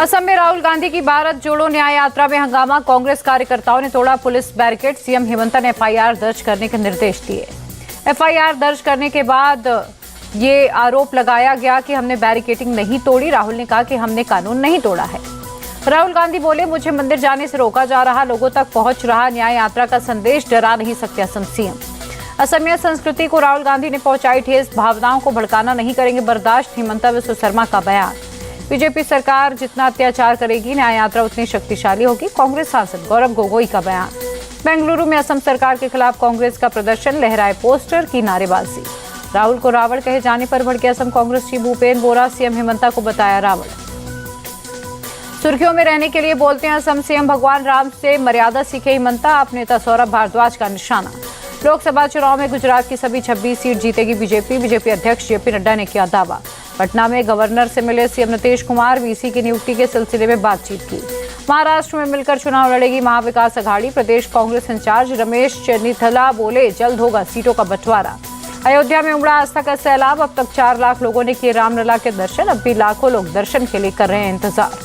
असम में राहुल गांधी की भारत जोड़ो न्याय यात्रा में हंगामा, कांग्रेस कार्यकर्ताओं ने तोड़ा पुलिस बैरिकेड। सीएम हेमंता ने एफआईआर दर्ज करने के निर्देश दिए। एफआईआर दर्ज करने के बाद ये आरोप लगाया गया कि हमने बैरिकेडिंग नहीं तोड़ी। राहुल ने कहा कि हमने कानून नहीं तोड़ा है। राहुल गांधी बोले, मुझे मंदिर जाने से रोका जा रहा, लोगों तक पहुंच रहा न्याय यात्रा का संदेश, डरा नहीं सकते असम सीएम। असमिया संस्कृति को राहुल गांधी ने पहुंचाई ठेस, भावनाओं को भड़काना नहीं करेंगे बर्दाश्त। हेमंता विश्व शर्मा का बयान। बीजेपी सरकार जितना अत्याचार करेगी, न्याय यात्रा उतनी शक्तिशाली होगी। कांग्रेस सांसद गौरव गोगोई का बयान। बेंगलुरु में असम सरकार के खिलाफ कांग्रेस का प्रदर्शन, लहराए पोस्टर, की नारेबाजी। राहुल को रावण कहे जाने पर भड़के असम कांग्रेस चीफ भूपेन बोरा, सीएम हेमंता को बताया रावण। सुर्खियों में रहने के लिए बोलते हैं असम सीएम, भगवान राम से मर्यादा सीखे हेमंता, आप नेता सौरभ भारद्वाज का निशाना। लोकसभा चुनाव में गुजरात की सभी 26 सीट जीतेगी बीजेपी। बीजेपी अध्यक्ष जेपी नड्डा ने किया दावा। पटना में गवर्नर से मिले सीएम नीतीश कुमार, वीसी की नियुक्ति के सिलसिले में बातचीत की। महाराष्ट्र में मिलकर चुनाव लड़ेगी महाविकास अघाड़ी। प्रदेश कांग्रेस इंचार्ज रमेश चन्नीथला बोले, जल्द होगा सीटों का बंटवारा। अयोध्या में उमड़ा आस्था का सैलाब, अब तक 4 लाख लोगों ने किए रामलला के दर्शन, अब भी लाखों लोग दर्शन के लिए कर रहे हैं इंतजार।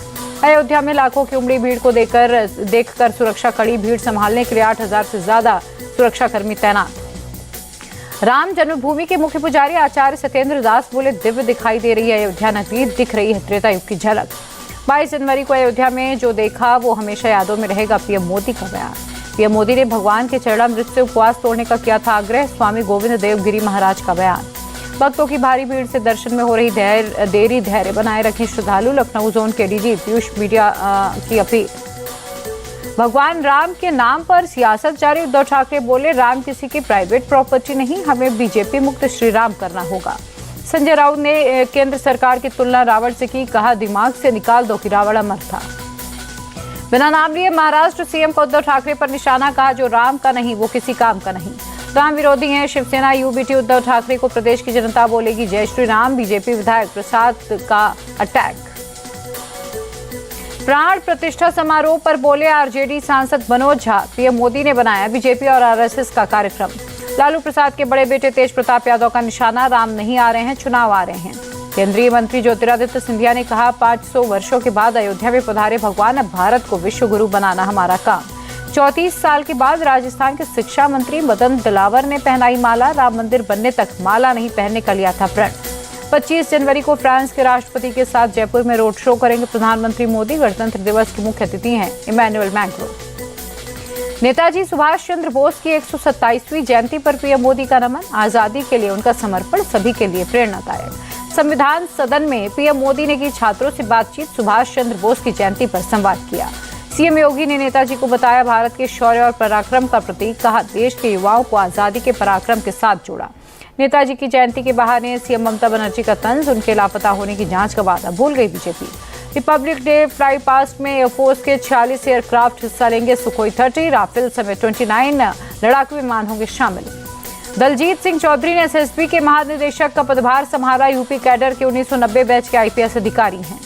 अयोध्या में लाखों की उमड़ी भीड़ को देखकर सुरक्षा कड़ी, भीड़ संभालने के लिए 8000 से ज्यादा सुरक्षाकर्मी तैनात। राम जन्मभूमि के मुख्य पुजारी आचार्य सत्येंद्र दास बोले, दिव्य दिखाई दे रही है अयोध्या नगरी, दिख रही है त्रेता युग की झलक। 22 जनवरी को अयोध्या में जो देखा वो हमेशा यादों में रहेगा, पीएम मोदी का बयान। पीएम मोदी ने भगवान के चरणामृत से उपवास तोड़ने का किया था आग्रह। स्वामी गोविंद देवगिरी महाराज का बयान। भक्तों की भारी भीड़ से दर्शन में हो रही देरी, धैर्य बनाए रखें श्रद्धालु। लखनऊ जोन के डीजी पीयूष मीडिया की अपील। भगवान राम के नाम पर सियासत जारी, उद्धव ठाकरे बोले, राम किसी की प्राइवेट प्रॉपर्टी नहीं, हमें बीजेपी मुक्त श्री राम करना होगा। संजय राउत ने केंद्र सरकार की तुलना रावण से की, कहा दिमाग से निकाल दो कि रावण अमर था। बिना नाम लिए महाराष्ट्र सीएम का उद्धव ठाकरे पर निशाना, कहा जो राम का नहीं वो किसी काम का नहीं। राम विरोधी हैं शिवसेना यूबीटी, उद्धव ठाकरे को प्रदेश की जनता बोलेगी जय श्री राम। बीजेपी विधायक प्रसाद का अटैक। प्राण प्रतिष्ठा समारोह पर बोले आरजेडी सांसद मनोज झा, पीएम मोदी ने बनाया बीजेपी और आरएसएस का कार्यक्रम। लालू प्रसाद के बड़े बेटे तेज प्रताप यादव का निशाना, राम नहीं आ रहे हैं, चुनाव आ रहे हैं। केंद्रीय मंत्री ज्योतिरादित्य सिंधिया ने कहा, 500 वर्षों के बाद अयोध्या में पधारे भगवान, अब भारत को विश्व गुरु बनाना हमारा काम। 34 साल के बाद राजस्थान के शिक्षा मंत्री मदन दिलावर ने पहनाई माला, राम मंदिर बनने तक माला नहीं पहनने का लिया था प्रण। 25 जनवरी को फ्रांस के राष्ट्रपति के साथ जयपुर में रोड शो करेंगे प्रधानमंत्री मोदी। गणतंत्र दिवस की मुख्य अतिथि हैं इमैनुअल मैक्रों। नेताजी सुभाष चंद्र बोस की 127वीं जयंती पर पीएम मोदी का नमन, आजादी के लिए उनका समर्पण सभी के लिए प्रेरणादायक। संविधान सदन में पीएम मोदी ने की छात्रों से बातचीत, सुभाष चंद्र बोस की जयंती पर संवाद किया। सीएम योगी ने नेताजी को बताया भारत के शौर्य और पराक्रम का प्रतीक, कहा देश के युवाओं को आजादी के पराक्रम के साथ जोड़ा। नेताजी की जयंती के बहाने सीएम ममता बनर्जी का तंज, उनके लापता होने की जांच का वादा भूल गई BJP. Republic day fly past में एयरफोर्स के 46 एयरक्राफ्ट हिस्सा लेंगे, सुखोई 30, राफेल समेत 29 लड़ाकू विमान होंगे शामिल। दलजीत सिंह चौधरी ने एसएसबी के महानिदेशक का पदभार संभाला। यूपी कैडर के 1990 बैच के आईपीएस अधिकारी हैं।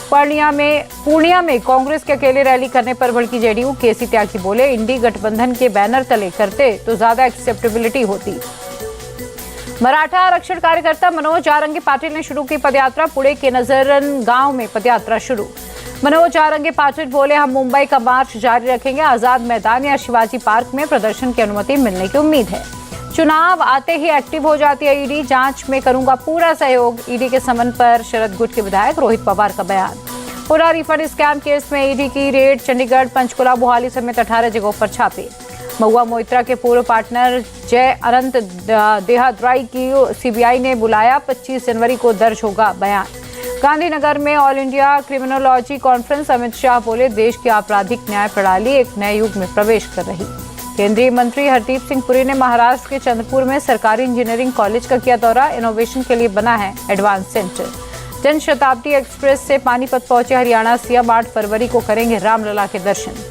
पूर्णिया में कांग्रेस के अकेले रैली करने पर भड़की जेडीयू, केसी त्यागी बोले, इंडी गठबंधन के बैनर तले करते तो ज्यादा एक्सेप्टेबिलिटी होती। मराठा आरक्षण कार्यकर्ता मनोज आरंगे पाटिल ने शुरू की पदयात्रा, पुणे के नजरन गांव में पदयात्रा शुरू। मनोज आरंगे पाटिल बोले, हम मुंबई का मार्च जारी रखेंगे, आजाद मैदान या शिवाजी पार्क में प्रदर्शन की अनुमति मिलने की उम्मीद है। चुनाव आते ही एक्टिव हो जाती है ईडी, जांच में करूंगा पूरा सहयोग। ईडी के समन पर शरद गुट के विधायक रोहित पवार का बयान। पूरा रिफंड स्कैम केस में ईडी की रेड, चंडीगढ़, पंचकुला, मोहाली समेत 18 जगहों पर छापे। महुआ मोइत्रा के पूर्व पार्टनर जय अनंत देहाद्राई की सीबीआई ने बुलाया, 25 जनवरी को दर्ज होगा बयान। गांधीनगर में all India criminology conference, Amit Shah बोले, देश की आपराधिक न्याय प्रणाली एक नए युग में प्रवेश कर रही। केंद्रीय मंत्री हरदीप सिंह पुरी ने महाराष्ट्र के चंद्रपुर में सरकारी इंजीनियरिंग कॉलेज का किया दौरा, इनोवेशन के लिए बना है advance centre. Jan Shatabdi express से पानीपत पहुंचे हरियाणा सीएम, 8 फरवरी को करेंगे रामलला के दर्शन।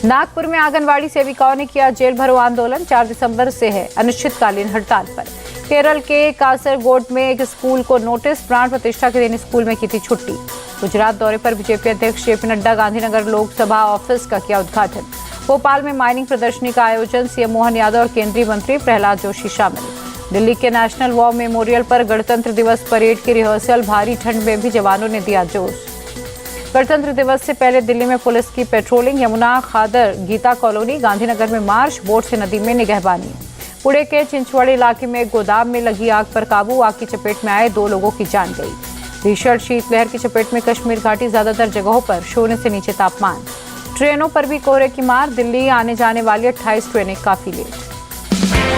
नागपुर में आंगनवाड़ी सेविकाओं ने किया जेल भरो आंदोलन, 4 दिसंबर से है अनिश्चितकालीन हड़ताल पर। केरल के कासरगोड में एक स्कूल को नोटिस, प्राण प्रतिष्ठा के दिन स्कूल में की थी छुट्टी। गुजरात दौरे पर बीजेपी अध्यक्ष जेपी नड्डा गांधीनगर लोकसभा ऑफिस का किया उद्घाटन। भोपाल में माइनिंग प्रदर्शनी का आयोजन, सीएम मोहन यादव और केंद्रीय मंत्री प्रहलाद जोशी शामिल। दिल्ली के नेशनल वॉर मेमोरियल पर गणतंत्र दिवस परेड की रिहर्सल, भारी ठंड में भी जवानों ने दिया जोश। गणतंत्र दिवस से पहले दिल्ली में पुलिस की पेट्रोलिंग, यमुना खादर गीता कॉलोनी, गांधीनगर में मार्च, बोट से नदी में निगहबानी। पुणे के चिंचवाड़ी इलाके में एक गोदाम में लगी आग पर काबू, आग की चपेट में आए 2 लोगों की जान गई। भीषण शीतलहर की चपेट में कश्मीर घाटी, ज्यादातर जगहों पर शून्य से नीचे तापमान। ट्रेनों पर भी कोहरे की मार, दिल्ली आने जाने वाली 28 ट्रेनें काफी लेट।